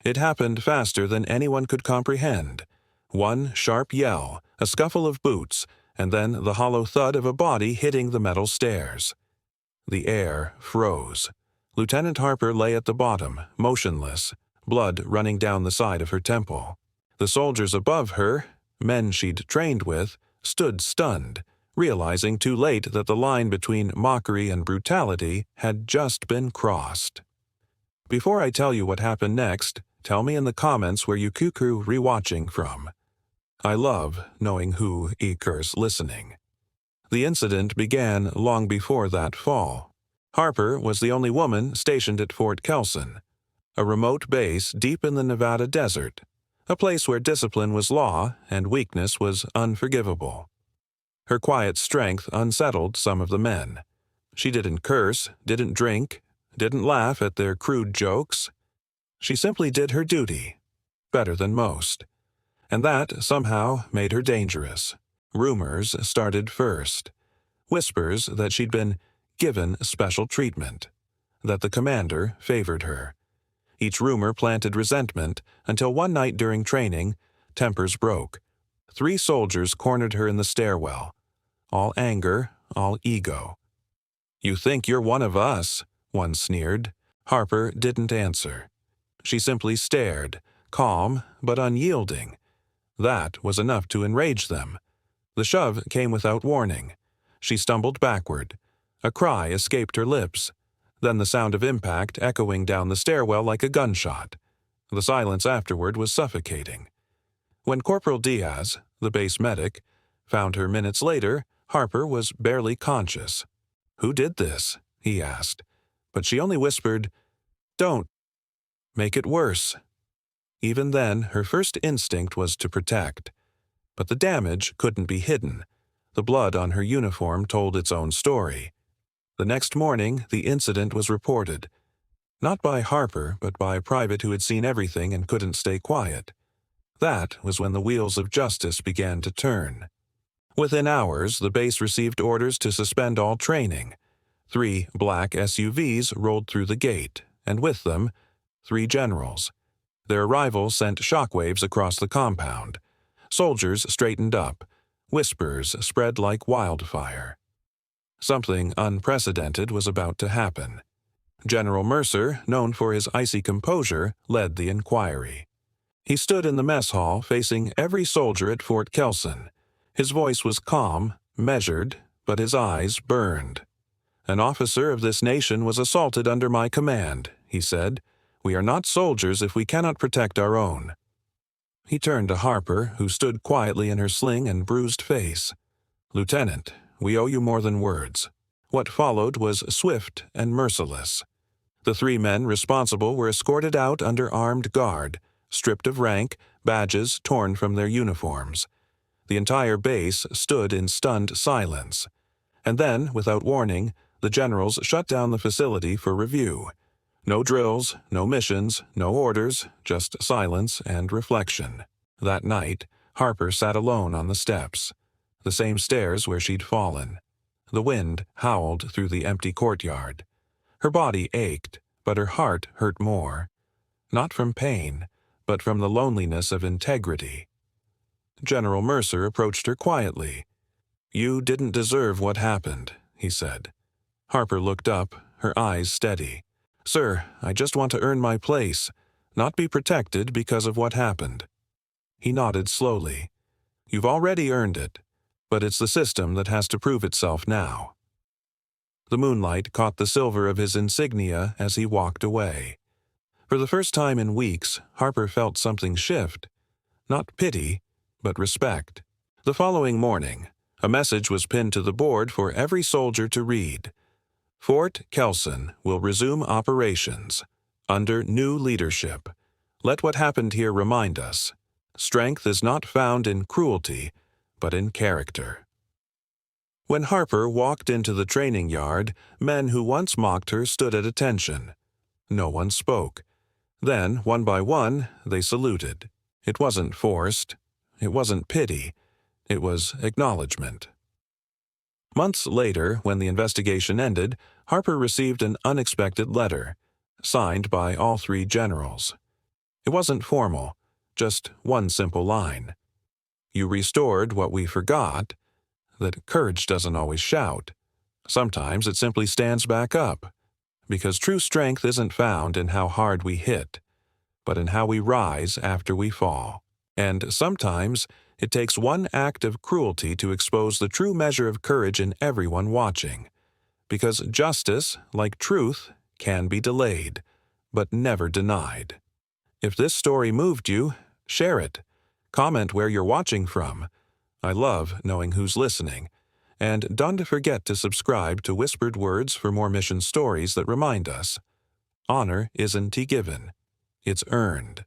It happened faster than anyone could comprehend. One sharp yell, a scuffle of boots, and then the hollow thud of a body hitting the metal stairs. The air froze. Lieutenant Harper lay at the bottom, motionless, blood running down the side of her temple. The soldiers above her, men she'd trained with, stood stunned, realizing too late that the line between mockery and brutality had just been crossed. Before I tell you what happened next, tell me in the comments where you cuckoo rewatching from. I love knowing who occurs listening. The incident began long before that fall. Harper was the only woman stationed at Fort Kelson, a remote base deep in the Nevada desert, a place where discipline was law and weakness was unforgivable. Her quiet strength unsettled some of the men. She didn't curse, didn't drink, didn't laugh at their crude jokes. She simply did her duty, better than most. And that somehow made her dangerous. Rumors started first. Whispers that she'd been given special treatment, that the commander favored her. Each rumor planted resentment until one night during training, tempers broke. 3 soldiers cornered her in the stairwell. All anger, all ego. "You think you're one of us," one sneered. Harper didn't answer. She simply stared, calm but unyielding. That was enough to enrage them. The shove came without warning. She stumbled backward. A cry escaped her lips. Then the sound of impact echoing down the stairwell like a gunshot. The silence afterward was suffocating. When Corporal Diaz, the base medic, found her minutes later, Harper was barely conscious. "Who did this?" he asked. But she only whispered, "Don't make it worse." Even then, her first instinct was to protect. But the damage couldn't be hidden. The blood on her uniform told its own story. The next morning, the incident was reported. Not by Harper, but by a private who had seen everything and couldn't stay quiet. That was when the wheels of justice began to turn. Within hours, the base received orders to suspend all training. 3 black SUVs rolled through the gate, and with them, 3 generals. Their arrival sent shockwaves across the compound. Soldiers straightened up. Whispers spread like wildfire. Something unprecedented was about to happen. General Mercer, known for his icy composure, led the inquiry. He stood in the mess hall facing every soldier at Fort Kelson. His voice was calm, measured, but his eyes burned. "An officer of this nation was assaulted under my command," he said. "We are not soldiers if we cannot protect our own." He turned to Harper, who stood quietly in her sling and bruised face. "Lieutenant, we owe you more than words." What followed was swift and merciless. The 3 men responsible were escorted out under armed guard, stripped of rank, badges torn from their uniforms. The entire base stood in stunned silence. And then, without warning, the generals shut down the facility for review. No drills, no missions, no orders, just silence and reflection. That night, Harper sat alone on the steps, the same stairs where she'd fallen. The wind howled through the empty courtyard. Her body ached, but her heart hurt more. Not from pain, but from the loneliness of integrity. General Mercer approached her quietly. "You didn't deserve what happened," he said. Harper looked up, her eyes steady. "Sir, I just want to earn my place, not be protected because of what happened." He nodded slowly. "You've already earned it, but it's the system that has to prove itself now." The moonlight caught the silver of his insignia as he walked away. For the first time in weeks, Harper felt something shift. Not pity, but respect. The following morning, a message was pinned to the board for every soldier to read. "Fort Kelson will resume operations. Under new leadership. Let what happened here remind us. Strength is not found in cruelty, but in character." When Harper walked into the training yard, men who once mocked her stood at attention. No one spoke. Then, one by one, they saluted. It wasn't forced. It wasn't pity. It was acknowledgement. Months later, when the investigation ended, Harper received an unexpected letter, signed by all 3 generals. It wasn't formal, just one simple line. You restored what we forgot, that courage doesn't always shout. Sometimes it simply stands back up, because true strength isn't found in how hard we hit, but in how we rise after we fall. And sometimes it takes one act of cruelty to expose the true measure of courage in everyone watching, because justice, like truth, can be delayed, but never denied. If this story moved you, share it. Comment where you're watching from. I love knowing who's listening. And don't forget to subscribe to Whispered Words for more mission stories that remind us. Honor isn't given, it's earned.